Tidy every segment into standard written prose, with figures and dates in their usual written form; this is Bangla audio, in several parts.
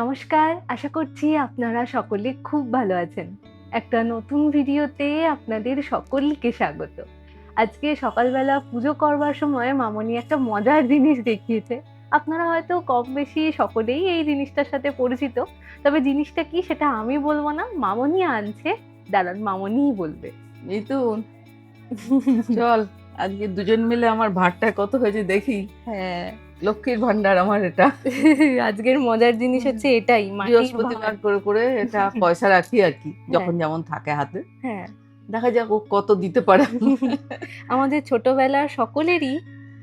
নমস্কার, আশা করছি আপনারা সকলে খুব ভালো আছেন। একটা নতুন ভিডিওতে আপনাদের সকলকে স্বাগত। আজকে সকালবেলা পুজো করবার সময় মামনি একটা মজার জিনিস দেখিয়েছে। আপনারা হয়তো কম বেশি সকলেই এই জিনিসটার সাথে পরিচিত। তবে জিনিসটা কি সেটা আমি বলবো না, মামনি আনছে। দাঁড়ান, মামনিই বলবে। মিতুন, চল আজকে দুজন মিলে আমার ভাতটা কত হয়েছে দেখি। হ্যাঁ, লক্ষ্মীর ভান্ডার আমার এটা। আজকের মজার জিনিস হচ্ছে এটাই, মাটির বৃহস্পতিবার ভাঁড়। করে করে এটা পয়সা রাখি আর কি, হ্যাঁ, যখন যেমন থাকে হাতে। হ্যাঁ। দেখা যাক ও কত দিতে পারে। আমাদের ছোটবেলার সকলেরই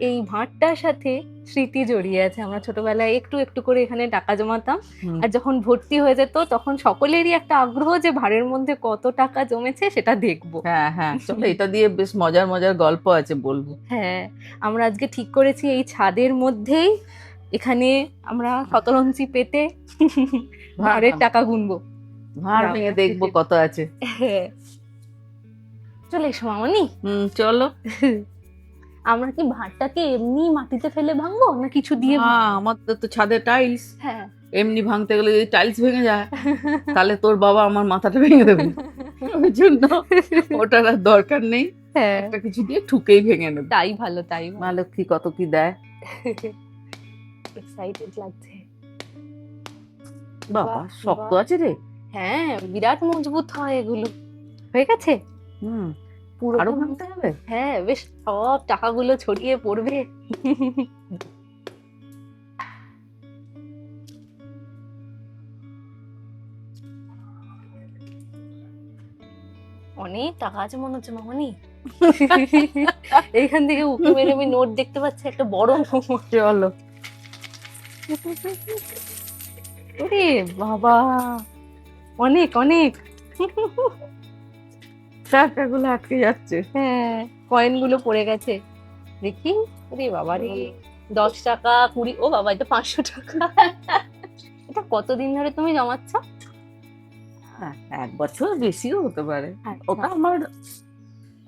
এই ভাঁড়টার সাথে স্মৃতি জড়িয়ে আছে। আমরা ছোটবেলায় একটু একটু করে এখানে টাকা জমাতাম, হুম, আর যখন ভর্তি হয়ে যেত তখন সকলেরই একটা আগ্রহ যে ভাঁড়ের মধ্যে কত টাকা জমেছে সেটা দেখবো। হ্যাঁ হ্যাঁ, চলো এটা দিয়ে বেশ মজার মজার গল্প আছে, বলবো। হ্যাঁ, আমরা আজকে ঠিক করেছি এই ছাদের মধ্যেই এখানে আমরা শতরঞ্চি পেতে ভাঁড়ের টাকা গুনবো। ভাঁড় ভেঙে দেখবো কত আছে। হ্যাঁ, চলে এসো মামনি। চলো। আমরা কি ভাঁড়টাকে এমনি মাটিতে ফেলে ভাঙবো না কিছু দিয়ে আমাদের তো ছাদে টাইলস, হ্যাঁ। এমনি ভাঙতে গেলে যদি টাইলস ভেঙে যায় তাহলে তোর বাবা আমার মাথাটা ভেঙে দেবে। ওই জন্য ওটার আর দরকার নেই, হ্যাঁ, একটা কিছু দিয়ে ঠুকেই ভেঙে নেবে। তাই ভালো, তাই মা ভালো। লক্ষ্মী কত কি দেয়। এক্সাইটেড লাগছে। বাবা বাহ, শক্ত বাহ। আছে রে। হ্যাঁ, বিরাট মজবুত হয় এগুলো। হয়ে গেছে হুম, পুরো। আরো ভাঙতে হবে। হ্যাঁ, বেশ সব টাকাগুলো ছড়িয়ে পড়বে। অনেক টাকা আছে মনে হচ্ছে মামনি। এইখান থেকে উঁকি মেরে আমি নোট দেখতে পাচ্ছি একটা বড় নোট। চলো। ওরে বাবা, অনেক অনেক। টাকাগুলো আটকে যাচ্ছে। হ্যাঁ, কয়েন গুলো পড়ে গেছে দেখি। ওরে বাবা রে, 10 টাকা 20, ও বাবা এটা 500 টাকা। এটা কতদিন ধরে তুমি জমাচ্ছ? হ্যাঁ, 1 বছর বেশিও হতে পারে। আচ্ছা। ওটা আমার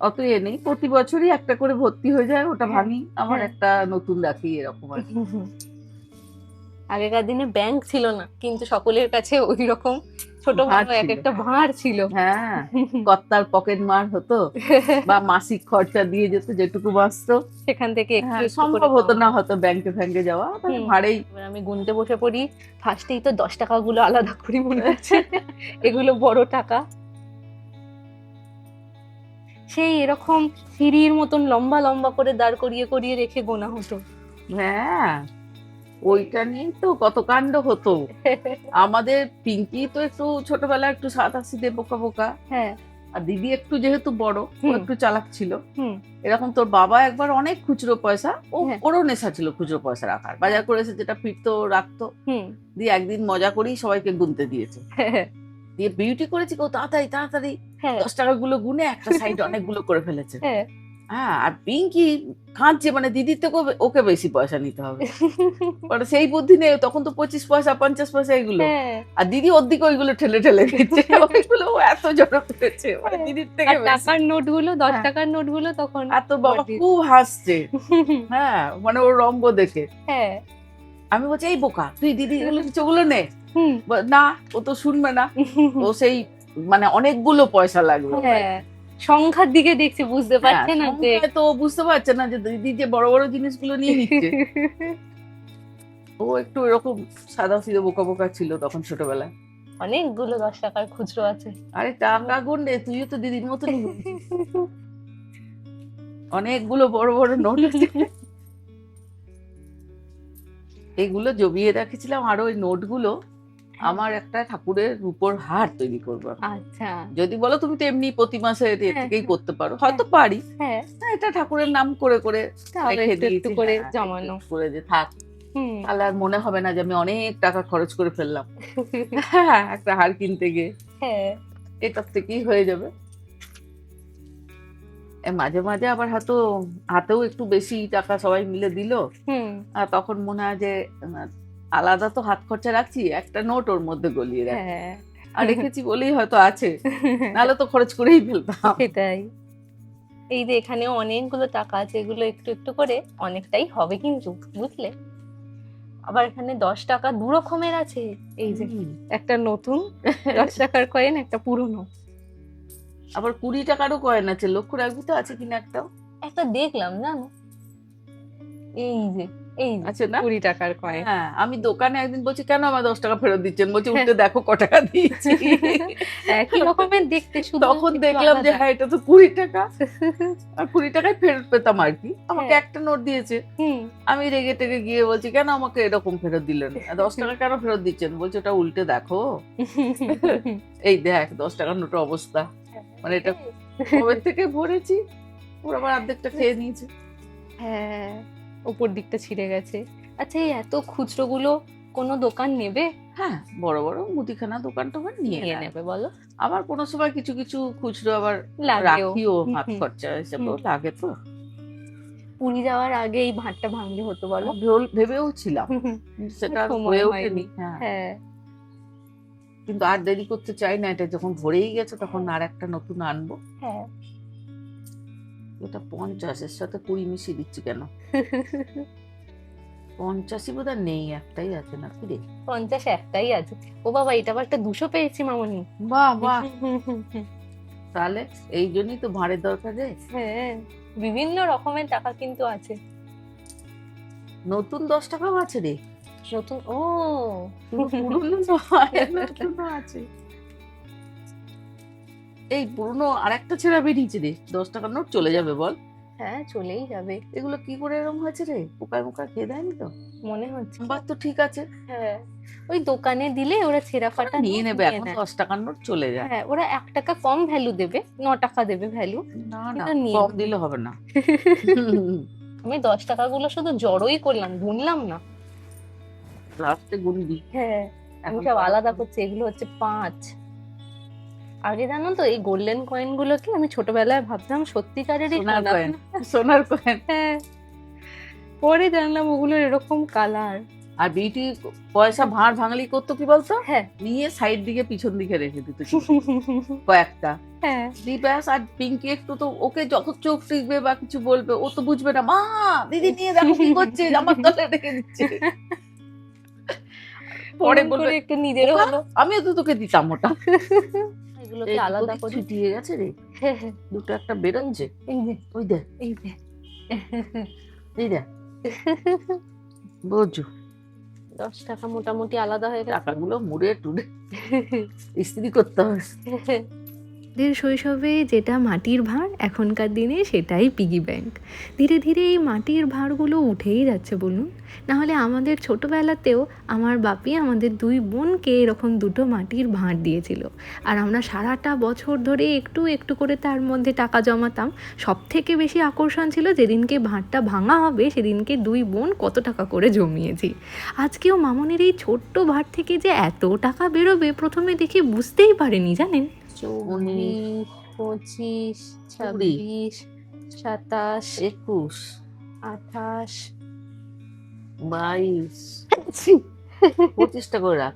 অত নেই, প্রতি বছরই একটা করে ভর্তি হয়ে যায়, ওটা হ্যাঁ, ভাঙি আমার হ্যাঁ। একটা নতুন রাখি, এরকম আর কি। আগেকার দিনে ব্যাংক ছিল না, কিন্তু সকলের কাছে ওই রকম ছোট ভাঁড় বড় এক ছিল। একটা ভাঁড় ছিল। হ্যাঁ, কর্তার পকেট মার হতো বা মাসিক খরচা দিয়ে যেত যেটুকু বাঁচতো। সেখান থেকে একটু হ্যাঁ, একটু করে সম্ভব হতো জমা। না হয়তো ব্যাংকে ফ্যাংকে যাওয়া, তাহলে হুম। ভাড়েই। এবার আমি গুনতে বসে পড়ি, ফার্স্টেই তো 10 টাকা গুলো আলাদা করি মনে হচ্ছে। এগুলো বড় টাকা। সেই এরকম সিঁড়ির মতন লম্বা লম্বা করে দাঁড় করিয়ে করিয়ে রেখে গোনা হতো। হ্যাঁ, ওইটা নিয়ে তো কত কাণ্ড হতো। আমাদের পিঙ্কি তো একটু ছোটবেলায় একটু সাদাসিধে বোকা বোকা, হ্যাঁ। আর দিদি একটু যেহেতু বড়, ও হুম। একটু চালাক ছিল। হুম। এরকম তোর বাবা একবার অনেক খুচরো পয়সা, হ্যাঁ। ওরও নেশা ছিল খুচরো পয়সা রাখার, বাজার করে এসে যেটা ফিরতো রাখতো। হুম। দিয়ে একদিন মজা করেই সবাইকে গুনতে দিয়েছে, হ্যাঁ, দিয়ে বিউটি করেছি কেউ তাড়াতাড়ি তাড়াতাড়ি হ্যাঁ, 10 টাকা গুলো গুনে একটা সাইড অনেকগুলো করে ফেলেছে। হ্যাঁ। হ্যাঁ, আর পিঙ্কি কাঁদছে, মানে দিদির থেকে ওকে বেশি পয়সা নিতে হবে। মানে সেই বুদ্ধি নেই, তখন তো 25 পয়সা 50 পয়সা এগুলো, হ্যাঁ। আর দিদি ওর দিকে ওইগুলো ঠেলে ঠেলে দিচ্ছে। ওইগুলো ও এত জড়ো করেছে, মানে দিদির থেকে আর বেশি। টাকার নোটগুলো, 10 হ্যাঁ। টাকার নোটগুলো তখন আর তোর বাবা বড়দির। খুব হাসছে। হ্যাঁ, মানে ওর রঙ্গ দেখে। হ্যাঁ। আমি বলছি এই বোকা তুই দিদি এগুলো কিছু ওগুলো নে। হুম। না, ও তো শুনবে না। ও সেই মানে অনেকগুলো পয়সা লাগবে। হ্যাঁ, সংখ্যার দিকে দেখছি, বুঝতে হ্যাঁ, পারছে না যে সংখ্যায় তো ও বুঝতে পারছে না যে দিদি যে বড় বড় জিনিসগুলো নিয়ে নিচ্ছে। ও একটু এরকম সাদা সিধে বোকা বোকা ছিল তখন ছোটবেলায়। অনেকগুলো 10 টাকার খুচরো আছে। আরে টাকা গুন রে, তুইও তো দিদির মতনই গুনছিস। অনেকগুলো বড় বড় নোট আছে। এগুলো জমিয়ে রেখেছিলাম, আর ওই নোটগুলো আমার একটা ঠাকুরের রূপোর হার তৈরি করবো আমি। আচ্ছা। যদি বলো তুমি তো এমনি প্রতি মাসে এর হ্যাঁ, থেকেই হ্যাঁ। করতে পারো, হয়তো পারি। হ্যাঁ, না, এটা ঠাকুরের নাম করে করে তাহলে রেখে একটু একটু দিয়েছি। করে হ্যাঁ, জমানো। একটু করে যে থাক, হুম। তাহলে আর মনে হবে না যে আমি অনেক টাকা খরচ করে ফেললাম। হ্যাঁ, একটা হার কিনতে গিয়ে হ্যাঁ। এটার থেকেই হয়ে যাবে। মাঝে মাঝে আবার হয়তো হাতেও একটু বেশি টাকা সবাই মিলে দিল, হুম। আর তখন মনে হয় যে আলাদা তো হাত খরচা রাখছি, একটা নোট ওর মধ্যে গলিয়ে রাখি। হ্যাঁ। আর রেখেছি বলেই হয়তো আছে, নাহলে তো খরচ করেই ফেলতাম। সেটাই। এই যে এখানেও অনেকগুলো টাকা আছে, এগুলো একটু একটু করে অনেকটাই হবে কিন্তু, বুঝলে? আবার এখানে 10 টাকা 2 রকমের আছে। এই যে হুম। একটা নতুন 10 টাকার কয়েন, একটা পুরনো। আবার 20 টাকারও কয়েন আছে, লক্ষ্য রাখবি তো আছে কিনা একটাও। একটা দেখলাম জানো, এই যে এই যে আছে না? 20 টাকার কয়েন। হ্যাঁ, আমি দোকানে একদিন বলছি কেন আমার 10 টাকা ফেরত দিচ্ছেন, বলছি উল্টে দেখো ক টাকা দিয়েছি। একই রকমের দেখতে, শুধু তখন একটু দেখলাম যে আলাদা। হ্যাঁ এটা তো 20 টাকা, আর 20 টাকায় ফেরত পেতাম আর কি, আমাকে হ্যাঁ। একটা নোট দিয়েছে। হুম। আমি রেগে টেগে গিয়ে বলছি কেন আমাকে এরকম ফেরত দিলেন, 10 টাকা কেন ফেরত দিচ্ছেন, বলছে ওটা উল্টে দেখো। এই দেখ 10 টাকার নোটের অবস্থা, মানে এটা কবে থেকে ভরেছি, ওর আবার অর্ধেকটা খেয়ে নিয়েছে। হ্যাঁ, উপর দিকটা ছিঁড়ে গেছে। আচ্ছা, এই এত খুচরো গুলো কোনো দোকান নেবে? হ্যাঁ, বড় বড় মুদিখানা দোকান টোকান নিয়ে নিয়ে নেয়। নেবে বলো? আবার কোনো সময় কিছু কিছু খুচরো আবার লাগেও। রাখিও, হুম, হাত হুম, খরচা হিসেবেও হুম। লাগে তো। পুরী যাওয়ার আগে এই ভাঁড়টা ভাঙলে হতো বলো? ভেবেও ছিলাম, কিন্তু সেটা আর সময় হয়ে হয়নি। ওঠেনি। হ্যাঁ, হ্যাঁ। কিন্তু আর দেরি করতে চাই না, এটা যখন ভরেই গেছে তখন আর একটা নতুন আনবো। হ্যাঁ। এটা 50, এর সাথে 20 মিশিয়ে দিচ্ছি কেন? 85 বোধহয় নেই, একটাই আছে নাকি রে? 50 একটাই আছে। ও বাবা, এটা আবার একটা 200 পেয়েছি মামনি। বাহ বাহ, তাহলে এই জন্যই তো ভাঁড়ের দরকার রে। হ্যাঁ, বিভিন্ন রকমের টাকা কিন্তু আছে। নতুন 10 টাকাও আছে রে, নতুন, ও শুধু পুরনো নয়, নতুনও আছে। এই পুরনো আরেকটা ছেঁড়া বেরিয়েছে রে, 10 টাকার নোট চলে যাবে বল? হ্যাঁ, চলেই যাবে এগুলো কি করে এরকম হয়েছে রে, পোকায় মোকা খেয়ে দেয়নি তো? মনে হচ্ছে। বাদ তো ঠিক আছে, হ্যাঁ, ওই দোকানে দিলে ওরা ছেঁড়া ওরা ফাটা নিয়ে নোট নেবে, নিয়ে এখন নেয়। 10 টাকার নোট চলে যায়। হ্যাঁ, ওরা 1 টাকা কম ভ্যালু দেবে, 9 টাকা দেবে ভ্যালু, না না, কিন্তু নিয়ে কম নেবে। দিলে হবে না। আমি 10 টাকা গুলো শুধু জড়োই করলাম, গুনলাম না। লাস্টে গুনবি। হ্যাঁ, আমি এখন সব তো আলাদা করছি, এগুলো হচ্ছে 5। আগে জানো তো, এই গোল্ডেন কয়েন গুলোকে আমি ছোটবেলায় ভাবতাম সত্যিকারেরই সোনার সোনা। কয়েন, সোনার কয়েন। হ্যাঁ, পরে জানলাম ওগুলোর এরকম কালার। আর বিউটি পয়সা ভাঁড় ভাঙলি করতো কি বলতো, হ্যাঁ। নিয়ে সাইড দিকে পিছন দিকে রেখে দিত কয়েকটা। হ্যাঁ। দি ব্যাস, আর পিঙ্কি একটু তো ওকে যত চোখ টিকবে বা কিছু বলবে ও তো বুঝবে না, মা দিদি নিয়ে দেখো কি করছে, আমার তলে রেখে দিচ্ছে। পরে ওরম বলবে করে একটু নিজেরও "ওকা, হলো। আমিও তো তোকে দিতাম ওটা। এগুলোকে এই আলাদা ওদিক করি। ছিটিয়ে গেছে রে, হ্যাঁ, হ্যাঁ, দুটো একটা বেরোচ্ছে, এই যে ওই দেখ এই যে এই দেখ, বোঝো 10 টাকা মোটামুটি আলাদা হয়ে গেছে। টাকাগুলো মুড়ে টুড়ে ইস্ত্রি করতে হবে। আমাদের শৈশবে যেটা মাটির ভাঁড়, এখনকার দিনে সেটাই পিগি ব্যাংক। ধীরে ধীরে এই মাটির ভাঁড়গুলো উঠেই যাচ্ছে বলুন। নাহলে আমাদের ছোটোবেলাতেও আমার বাপি আমাদের 2 বোনকে এরকম 2টো মাটির ভাঁড় দিয়েছিল, আর আমরা সারাটা বছর ধরে একটু একটু করে তার মধ্যে টাকা জমাতাম। সব থেকে বেশি আকর্ষণ ছিল যেদিনকে ভাঁড়টা ভাঙা হবে সেদিনকে 2 বোন কত টাকা করে জমিয়েছি। আজকেও মামনের এই ছোট্ট ভাঁড় থেকে যে এত টাকা বেরোবে প্রথমে দেখে বুঝতেই পারিনি জানেন। 24, 25, 26, 27, 21, 28, 22, 25টা করে রাখ,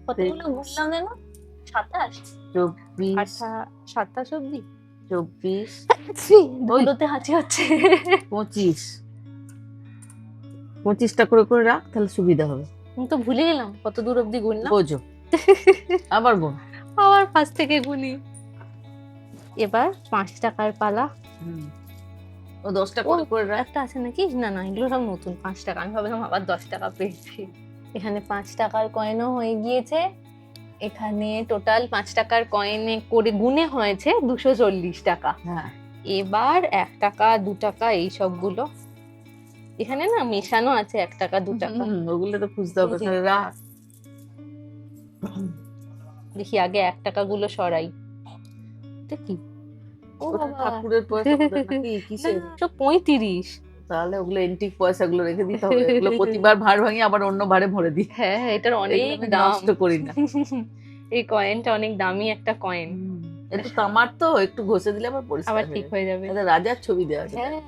কতগুলো গুনলাম যেন? 27, 24, 27 অব্দি। 24, ওগুলোতে হাঁচি হচ্ছে। 25, 25টা করে করে রাখ, তাহলে সুবিধা হবে। আমি তো ভুলে গেলাম কত দূর অব্দি গুনলাম। বোঝো, আবার বোন। আবার 5 থেকে গুনি। এবার 5 টাকার পালা। ও 10টা করে করে রাখ। একটা আছে নাকি? না না, এগুলো সব নতুন। 5 টাকা, আমি ভাবলাম আবার 10 টাকা পেয়েছি। এখানে 5 টাকার কয়েনও হয়ে গিয়েছে। এখানে টোটাল 5 টাকার কয়েনে করে গুনে হয়েছে 240 টাকা। হ্যাঁ, এবার 1 টাকা 2 টাকা এই সবগুলো এখানে না মেশানো আছে, 1 টাকা 2 টাকা। ওগুলো তো খুঁজতে হবে, এই যে। তাহলে রাখ। দেখি আগে 1 টাকা গুলো সরাই। এটা কি? ও ওটা বাবা, ঠাকুরের পয়সা বলে নাকি কিসের? না, 35। তাহলে ওগুলো এন্টিক পয়সাগুলো রেখে দিতে হবে, এগুলো প্রতিবার ভাঁড় ভাঙি আবার অন্য ভাঁড়ে ভরে দিই। হ্যাঁ, এটার অনেক এগুলো আমি দাম। নষ্ট করি না। এই কয়েনটা অনেক দামি একটা কয়েন। একটু তামার তো, একটু ঘষে দিলে আবার পরিষ্কার আবার হয়ে ঠিক যাবে। হয়ে যাবে। এটা রাজার ছবি দেওয়া আছে। হ্যাঁ,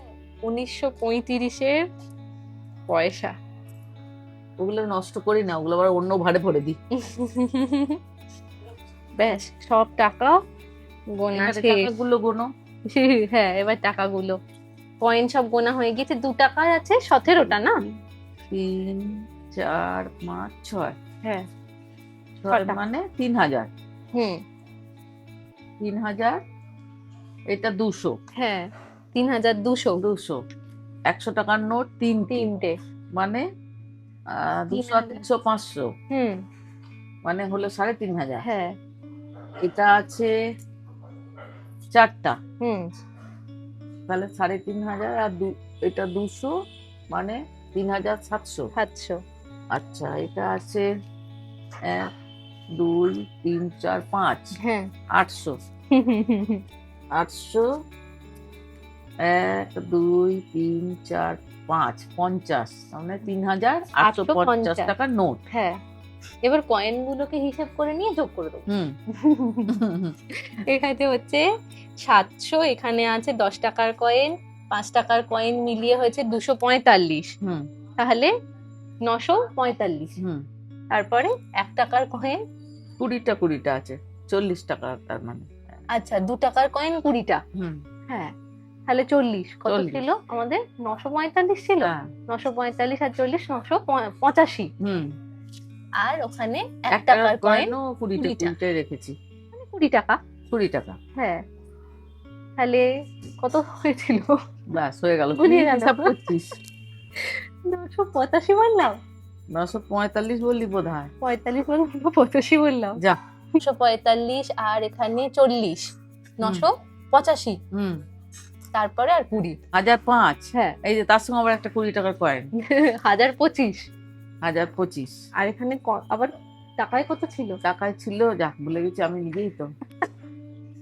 1935-এর পয়সা। ওগুলো নষ্ট করি না, ওগুলো আবার অন্য ভাঁড়ে ভরে দিই। ব্যাস, সব টাকা গোনা এবারে শেষ। টাকাগুলো গোনো। হ্যাঁ, এবার টাকাগুলো কয়েন সব গোনা হয়ে গেছে। 2 টাকা আছে 17টা না? 3, 4, 5, 6 হ্যাঁ 6 ছটা। মানে 3000 হুম 3000 এটা 200 হ্যাঁ 3200 200 100 টাকার নোট 3টে তিনটে মানে 200 আর 300 500 হুম মানে হলো 3500। হ্যাঁ এটা আছে 4টা হুম তাহলে 3500 আর এটা 200 মানে 3700। 700 আচ্ছা এটা আছে 1 2 3 4 5 হ্যাঁ 800 800 1 2 3 4 5 50 মানে 3850 টাকার নোট। হ্যাঁ এবার কয়েন গুলোকে হিসাব করে নিয়ে যোগ করে দেবো। হুম এখানে হচ্ছে 700, এখানে আছে 10 টাকার কয়েন, 5 টাকার কয়েন মিলিয়ে হয়েছে 245, হুম তাহলে 945। হুম তারপরে 1 টাকার কয়েন, 20টা 20টা আছে 40 টাকা তার মানে। আচ্ছা 2 টাকার কয়েন 20টা, হুম হ্যাঁ তাহলে 40 কত 40 ছিল আমাদের? 945 ছিল। হ্যাঁ 945 আর 40 985। হুম আর ওখানে 1 একটা টাকার কয়েন কয়েনও 20টা 20টা। 20টাই রেখেছি 20 টাকা। 20 টাকা। হ্যাঁ তাহলে কত হয়েছিল? ব্যাস হয়ে গেল। গুলিয়ে তুই গেল। হিসাব করছিস? 985 বললাম, 945 বললি বোধ হয়। 45 বললাম, 85 বললাম। যা 945 আর এখানে 40, 985, হুম তারপরে আর 20। 1005। হ্যাঁ এই যে তার সঙ্গে আবার একটা 20 টাকার কয়েন 1025। 1025 আর এখানে আবার টাকায় কত ছিল? টাকায় ছিল, যা ভুলে গেছি আমি নিজেই তো।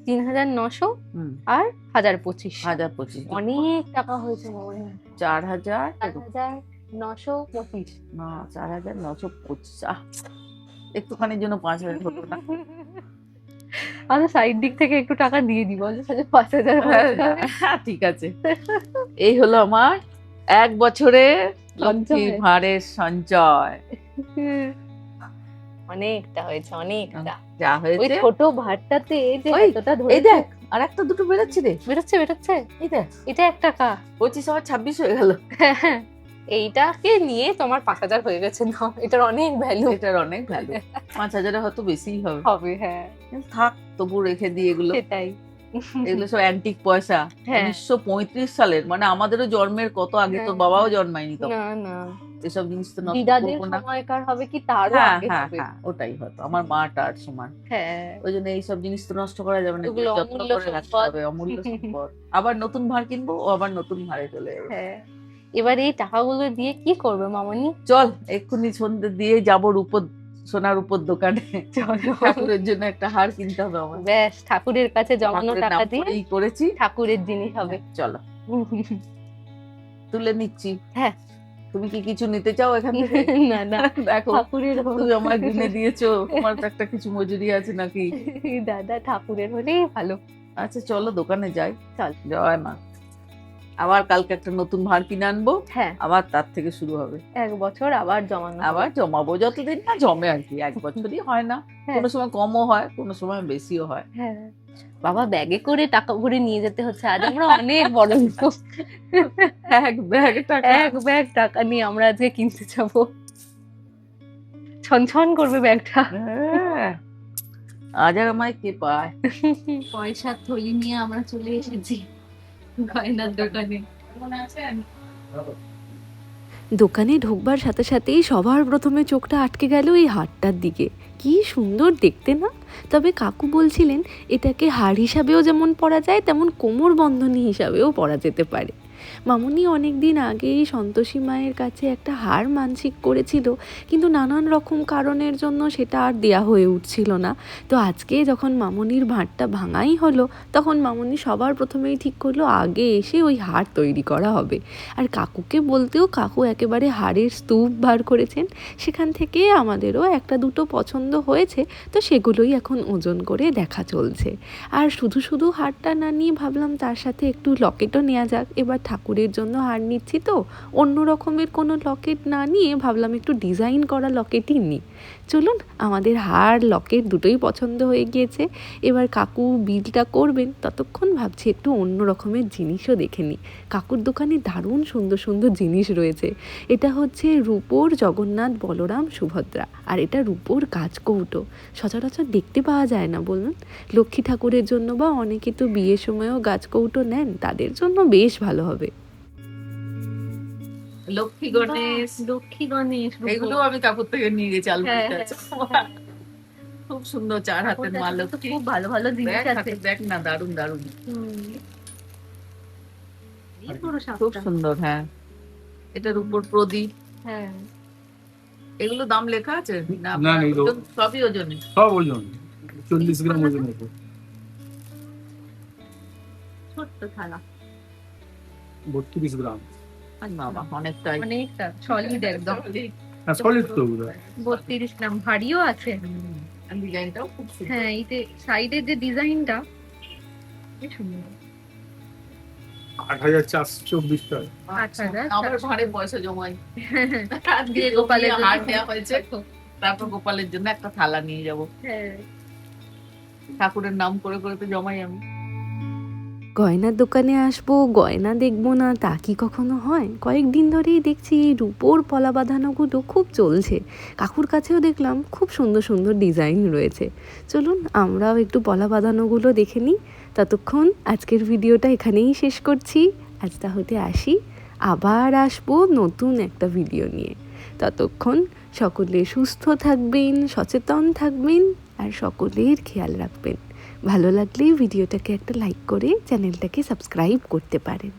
3900 হুম আর 1025, 1025 অনেক টাকা হয়েছে মনে হয়। 4000 4925। না 4925 একটুখানির জন্য 5000 হলো না। আচ্ছা সাইড দিক থেকে একটু টাকা দিয়ে দিব, 5000। হ্যাঁ ঠিক আছে। এই হলো আমার 1 বছরে লক্ষ্মীর সঞ্চয়। ভাঁড়ের সঞ্চয়। অনেকটা হয়েছে, অনেকটা। যা ওই হয়েছে ছোট ভাতটাতে যে ওই, এতটা এই ধরেছে। দেখ আর একটা দুটো বেরোচ্ছে রে, বেরোচ্ছে বেরোচ্ছে, এই দেখ এটা 1 টাকা। 25 আবার 26 হয়ে গেল। এইটাকে নিয়ে তোমার 5000 হয়ে গেছে না, এটার অনেক ভ্যালু এটার অনেক ভ্যালু। 5000 হয়তো বেশিই হবে। হবে। হ্যাঁ কিন্তু থাক তবু রেখে দিই এগুলো। সেটাই। এগুলো সব অ্যান্টিক পয়সা, হ্যাঁ। 1935 সালের, মানে আমাদেরও জন্মের কত আগে, তোর হ্যাঁ। বাবাও জন্মায়নি তখন। না না, এসব জিনিস তো নষ্ট দিদাদের করবো না। সময়কার হবে কি তারও হ্যাঁ আগে হ্যাঁ হবে। হ্যাঁ ওটাই হয়তো আমার মাটার সমান। হ্যাঁ ওই জন্য এইসব জিনিস তো নষ্ট করা যাবে না, ওগুলো যত্ন অমূল্য করে রাখতে সম্পদ। হবে, অমূল্য সম্পদ। আবার নতুন ভাঁড় কিনবো, ও আবার নতুন ভাঁড়ে চলে যাবে। হ্যাঁ এবার এই টাকাগুলো দিয়ে কি করবে মামনি? চল এক্ষুনি সন্ধ্যে দিয়ে যাবো সোনার উপর দোকানে। চলো ঠাকুরের জন্য একটা হার কিনতে হবে আমার। ব্যাস, ঠাকুরের কাছে জমানো ঠাকুরের টাকা নাম দিয়ে করেই করেছি। ঠাকুরের জিনিস হবে। চলো তুলে নিচ্ছি। হ্যাঁ। তুমি কি কিছু নিতে চাও এখান থেকে? না না, দেখো ঠাকুরের তুমি আমায় কিনে দিয়েছো, তোমার তো একটা কিছু মজুরি আছে নাকি? দাদা ঠাকুরের হলেই ভালো। আচ্ছা চলো দোকানে যাই। চল। জয় মা। আবার কালকে একটা নতুন ভাঁড় কিনে আনবো, হ্যাঁ আবার তার থেকে শুরু হবে। 1 বছর আবার জমানো হবে। আবার জমাবো, যতদিন না জমে আর কি। 1 বছরই হয় না, হ্যাঁ। কোনো সময় কমও হয়, কোনো সময় বেশিও হয়। হ্যাঁ বাবা ব্যাগে করে টাকা ভরে নিয়ে যেতে হচ্ছে, আজ আমরা অনেক বড় লোক। 1 ব্যাগ টাকা। 1 ব্যাগ টাকা নিয়ে আমরা আজকে কিনতে যাবো, ছনছন করবে ব্যাগটা। হ্যাঁ, আজ আর আমায় কে পায়। পয়সার থলি নিয়ে আমরা চলে এসেছি গয়নার দোকানে। দোকানে ঢোকবার সাথে সাথেই সবার প্রথমে চোখটা আটকে গেল এই হারটার দিকে। কি সুন্দর দেখতে না? তবে কাকু বলছিলেন এটাকে হার হিসাবেও যেমন পরা যায়, তেমন কোমর বন্ধনী হিসাবেও পরা যেতে পারে। মামুনি অনেক দিন আগেই সন্তোষী মায়ের কাছে একটা হার মানসিক করেছিল, কিন্তু নানান রকম কারণের জন্য সেটা আর দেয়া হয়ে উঠছিল না। তো আজকে যখন মামুনির ভাঁড়টা ভাঙাই হলো, তখন মামুনি সবার প্রথমেই ঠিক করলো আগে এসে ওই হার তৈরি করা হবে। আর কাকুকে বলতেও কাকু একেবারে হাড়ের স্তূপ বার করেছেন, সেখান থেকে আমাদেরও 1-2 পছন্দ হয়েছে, তো সেগুলোই এখন ওজন করে দেখা চলছে। আর শুধু শুধু হারটা না নিয়ে ভাবলাম তার সাথে একটু লকেটও নেওয়া যাক। এবার ঠাকুরের জন্য হার নিচ্ছি তো অন্য রকমের কোনো লকেট না নিয়ে ভাবলাম একটু ডিজাইন করা লকেটই নিই। চলুন, আমাদের হার লকেট দুটোই পছন্দ হয়ে গিয়েছে। এবার কাকু বিলটা করবেন, ততক্ষণ ভাবছি একটু অন্য রকমের জিনিসও দেখে নিই। কাকুর দোকানে দারুণ সুন্দর সুন্দর জিনিস রয়েছে। এটা হচ্ছে রূপোর জগন্নাথ, বলরাম, সুভদ্রা, আর এটা রূপোর গাছকৌটো। সচরাচর দেখতে পাওয়া যায় না বলুন। লক্ষ্মী ঠাকুরের জন্য বা অনেকে তো বিয়ের সময়ও গাছকৌটো নেন, তাদের জন্য বেশ ভালো হবে। লক্ষ্মী গণেশ, লক্ষ্মী গণেশ এগুলো আমি কাকুর থেকে নিয়ে গেছি হ্যাঁ, আলমারিতে হ্যাঁ। আছে। খুব সুন্দর 4 হাতের মা লক্ষ্মী। খুব ভালো ভালো জিনিস দেখ আছে। হাতে দেখ না, দারুণ দারুণ, এই পুরো খুব সাতটা। সুন্দর। হ্যাঁ, এটার উপর প্রদীপ। হ্যাঁ, এগুলো দাম লেখা আছে না? না, এগুলো সবই ওজনে। সব ওজন 40 গ্রাম ওজন আছে। ছোট্ট থালা, 32 গ্রাম। আই বাবা, অনেকটাই। অনেকটা সলিড একদম। হ্যাঁ, সলিড তো ওগুলো। 32 গ্রাম, ভারীও আছে। আর ডিজাইনটাও খুব সুন্দর। হ্যাঁ, এই যে সাইডের যে ডিজাইনটা কি সুন্দর। 8424 টাকা। আচ্ছা, 8,000 আমার ঘরে পয়সা জমাই। দিয়ে গোপালের জন্য হার দেওয়া হয়েছে, তারপর গোপালের জন্য একটা থালা নিয়ে যাব। হ্যাঁ, ঠাকুরের নাম করে করে তো জমাই আমি। গয়নার দোকানে আসবো, গয়না দেখবো না, তা কি কখনো হয়? কয়েকদিন ধরেই দেখছি এই রূপোর পলা বাঁধানোগুলো খুব চলছে। কাকুর কাছেও দেখলাম খুব সুন্দর সুন্দর ডিজাইন রয়েছে। চলুন, আমরাও একটু পলা বাঁধানোগুলো দেখে নিই। ততক্ষণ আজকের ভিডিওটা এখানেই শেষ করছি। আজ তাহলে আসি, আবার আসবো নতুন একটা ভিডিও নিয়ে। ততক্ষণ সকলে সুস্থ থাকবেন, সচেতন থাকবেন, আর সকলের খেয়াল রাখবেন। ভালো লাগলেই ভিডিওটাকে একটা লাইক করে চ্যানেলটাকে সাবস্ক্রাইব করতে পারেন।